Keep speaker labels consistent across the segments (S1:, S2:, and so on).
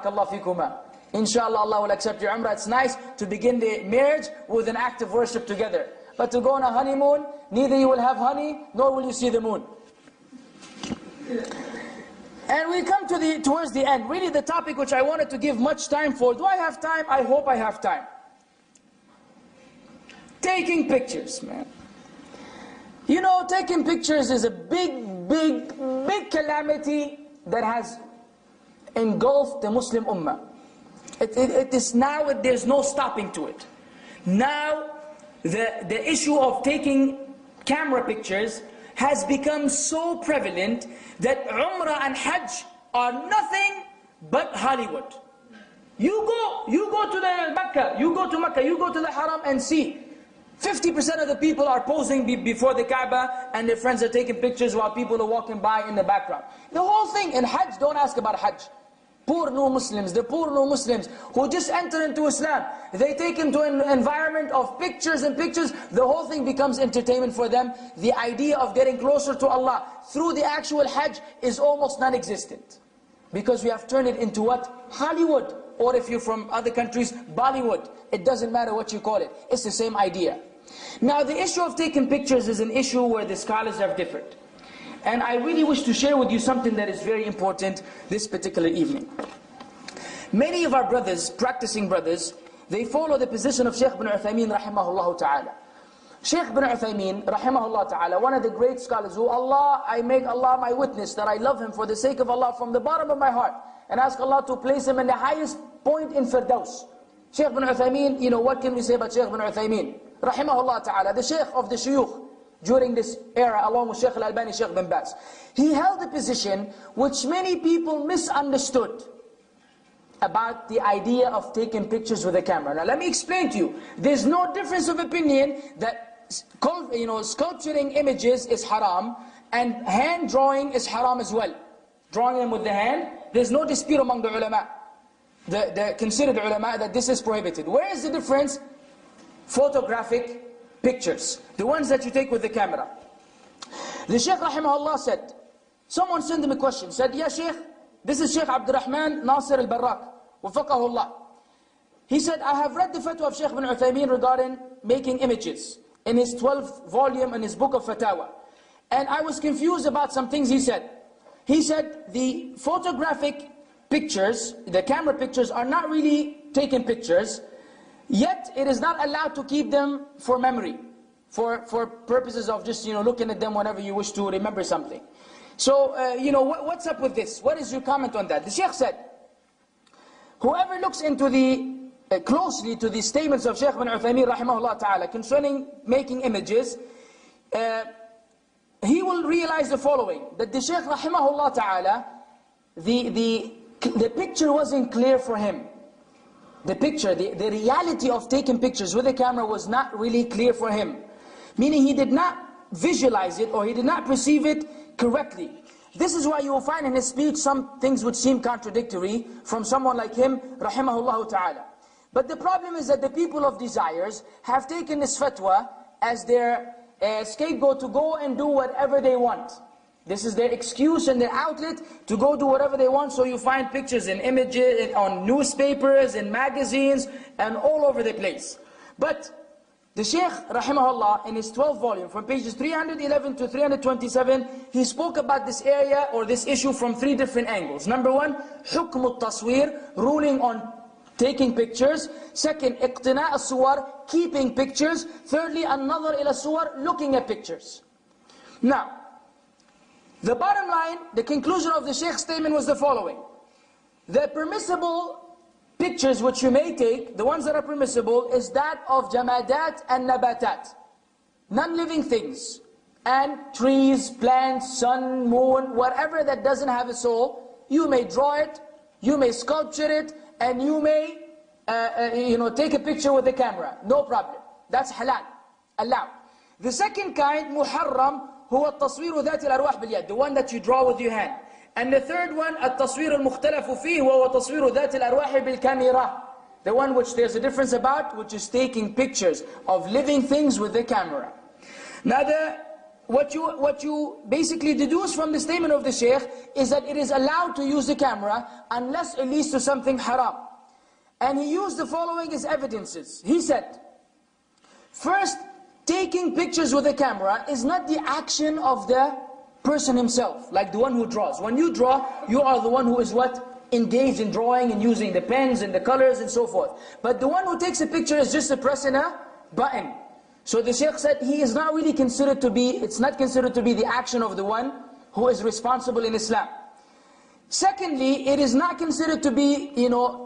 S1: Barakallah fikuma. Inshallah, Allah will accept your umrah. It's nice to begin the marriage with an act of worship together. But to go on a honeymoon, neither you will have honey, nor will you see the moon. And we come to towards the end. Really the topic which I wanted to give much time for. Do I have time? I hope I have time. Taking pictures, man. You know, taking pictures is a big, big, big calamity that has engulfed the Muslim Ummah. It is now, there's no stopping to it. Now, the issue of taking camera pictures has become so prevalent that Umrah and Hajj are nothing but Hollywood. You go to the Mecca, you go to the Haram and see. 50% of the people are posing before the Kaaba and their friends are taking pictures while people are walking by in the background. The whole thing in Hajj, don't ask about Hajj. Poor new Muslims, the poor new Muslims who just enter into Islam, they take into an environment of pictures and pictures. The whole thing becomes entertainment for them. The idea of getting closer to Allah through the actual Hajj is almost non-existent. Because we have turned it into what? Hollywood. Or if you're from other countries, Bollywood. It doesn't matter what you call it. It's the same idea. Now the issue of taking pictures is an issue where the scholars have differed. And I really wish to share with you something that is very important this particular evening. Many of our brothers, practicing brothers, they follow the position of Shaykh ibn Uthaymeen rahimahullah ta'ala. Shaykh ibn Uthaymeen rahimahullah ta'ala, one of the great scholars who I make Allah my witness that I love him for the sake of Allah from the bottom of my heart. And ask Allah to place him in the highest point in Firdaus. Shaykh ibn Uthaymeen, you know, what can we say about Shaykh ibn Uthaymeen? Rahimahullah ta'ala, the Shaykh of the Shuyukh during this era, along with Shaykh al-Albani, Shaykh bin Baz. He held a position which many people misunderstood about the idea of taking pictures with a camera. Now let me explain to you. There's no difference of opinion that sculpturing images is haram and hand drawing is haram as well. Drawing them with the hand, there's no dispute among the ulama, the considered ulama, that this is prohibited. Where is the difference? Photographic pictures, the ones that you take with the camera. The Shaykh rahimahullah said, someone sent him a question, said, Ya Shaykh, this is Shaykh Abdurrahman Nasir al-Barrak, wafaqahullah. He said, I have read the fatwa of Shaykh ibn Uthaymeen regarding making images in his 12th volume in his book of Fatawa. And I was confused about some things he said. He said, the photographic pictures, the camera pictures are not really taking pictures, yet it is not allowed to keep them for memory, for purposes of just looking at them whenever you wish to remember something. So what's up with this? What is your comment on that? The Shaykh said, whoever looks into closely to the statements of Shaykh ibn Uthaymeen rahimahullah ta'ala concerning making images, he will realize the following, that the Shaykh rahimahullah ta'ala, the picture wasn't clear for him. The picture, the reality of taking pictures with a camera was not really clear for him. Meaning he did not visualize it or he did not perceive it correctly. This is why you will find in his speech some things which seem contradictory from someone like him, rahimahullah ta'ala. But the problem is that the people of desires have taken this fatwa as their scapegoat to go and do whatever they want. This is their excuse and their outlet to go do whatever they want. So you find pictures and images on newspapers and magazines and all over the place. But the Shaykh rahimahullah in his 12th volume from pages 311 to 327, he spoke about this area or this issue from 3 different angles. Number 1, hukm al-taswir, ruling on taking pictures. Second, iqtina' al-suwar, keeping pictures. Thirdly, an-nazar ila suwar, looking at pictures. Now, the bottom line, the conclusion of the Shaykh's statement was the following. The permissible pictures which you may take, the ones that are permissible, is that of jamadat and nabatat. Non-living things. And trees, plants, sun, moon, whatever that doesn't have a soul, you may draw it, you may sculpture it, and you may take a picture with the camera. No problem. That's halal. Allowed. The second kind, muharram, هو التصوير ذات الأرواح باليد, the one that you draw with your hand. And the third one, التصوير المختلف فيه وهو تصوير ذات الأرواح بالكاميرا, the one which there's a difference about, which is taking pictures of living things with the camera. Now the what you basically deduce from the statement of the Shaykh is that it is allowed to use the camera unless it leads to something haram. And he used the following as evidences. He said, first, taking pictures with a camera is not the action of the person himself, like the one who draws. When you draw, you are the one who is what? Engaged in drawing and using the pens and the colors and so forth. But the one who takes a picture is just pressing a button. So the Shaykh said he is not really considered to be, it's not considered to be the action of the one who is responsible in Islam. Secondly, it is not considered to be,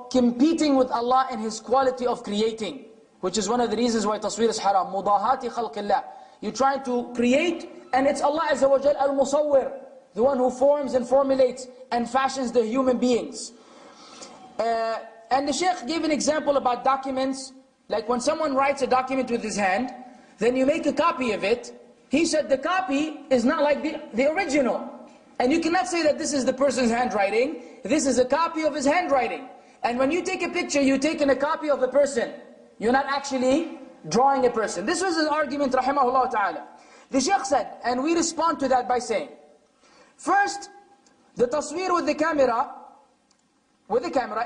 S1: competing with Allah in His quality of creating, which is one of the reasons why tasweer is haram. Mudahati khalqillah. You're trying to create, and it's Allah Azza wa Jal al-Musawwir, the one who forms and formulates and fashions the human beings. And the Shaykh gave an example about documents, like when someone writes a document with his hand, then you make a copy of it. He said the copy is not like the original. And you cannot say that this is the person's handwriting, this is a copy of his handwriting. And when you take a picture, you're taking a copy of a person. You're not actually drawing a person. This was his argument, rahimahullah ta'ala. The Shaykh said, and we respond to that by saying, first, the tasweer with the camera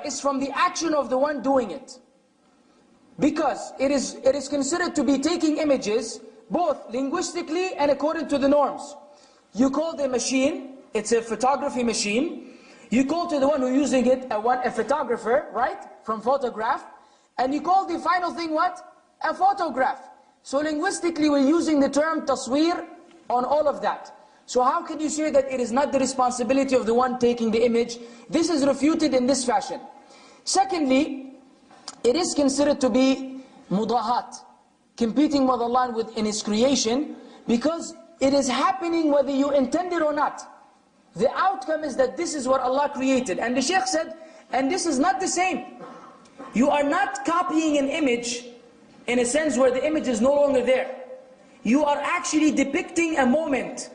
S1: is from the action of the one doing it. Because it is considered to be taking images, both linguistically and according to the norms. You call the machine, it's a photography machine. You call to the one who's using it a photographer, right? From photograph. And you call the final thing what? A photograph. So linguistically we're using the term tasweer on all of that. So how can you say that it is not the responsibility of the one taking the image? This is refuted in this fashion. Secondly, it is considered to be mudahat, competing with Allah in His creation, because it is happening whether you intend it or not. The outcome is that this is what Allah created. And the Shaykh said, and this is not the same. You are not copying an image in a sense where the image is no longer there. You are actually depicting a moment.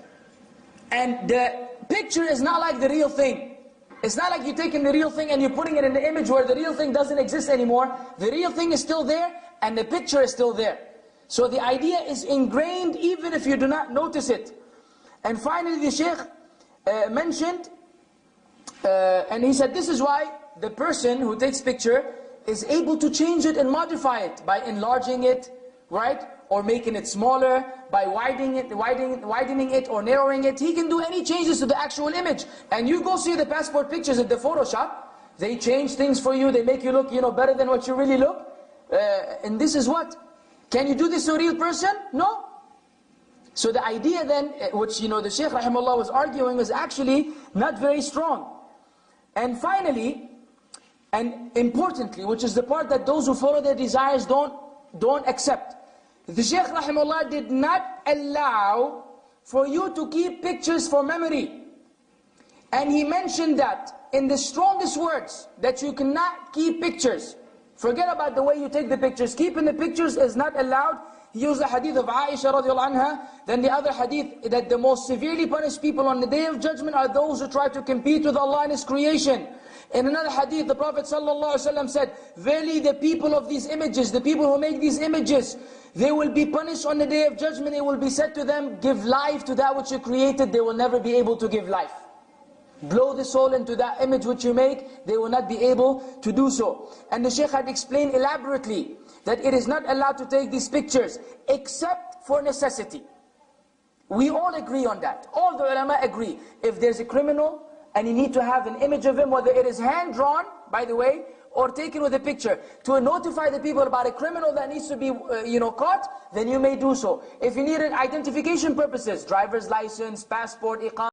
S1: And the picture is not like the real thing. It's not like you're taking the real thing and you're putting it in the image where the real thing doesn't exist anymore. The real thing is still there and the picture is still there. So the idea is ingrained even if you do not notice it. And finally the Shaykh mentioned, and he said this is why the person who takes picture is able to change it and modify it by enlarging it, right? Or making it smaller, by widening it or narrowing it. He can do any changes to the actual image. And you go see the passport pictures at the Photoshop, they change things for you, they make you look better than what you really look. And this is what? Can you do this to a real person? No. So the idea then, which the Shaykh rahimahullah was arguing, was actually not very strong. And finally, and importantly, which is the part that those who follow their desires don't accept, the Shaykh rahimahullah did not allow for you to keep pictures for memory. And he mentioned that in the strongest words, that you cannot keep pictures. Forget about the way you take the pictures. Keeping the pictures is not allowed. He used the hadith of Aisha radiallahu anha. Then the other hadith, that the most severely punished people on the Day of Judgment are those who try to compete with Allah in His creation. In another hadith, the Prophet ﷺ said, verily the people of these images, the people who make these images, they will be punished on the Day of Judgment. It will be said to them, give life to that which you created. They will never be able to give life. Blow the soul into that image which you make, they will not be able to do so. And the Shaykh had explained elaborately that it is not allowed to take these pictures except for necessity. We all agree on that. All the ulama agree. If there's a criminal and you need to have an image of him, whether it is hand-drawn, by the way, or taken with a picture, to notify the people about a criminal that needs to be caught, then you may do so. If you need it identification purposes, driver's license, passport, iqamah,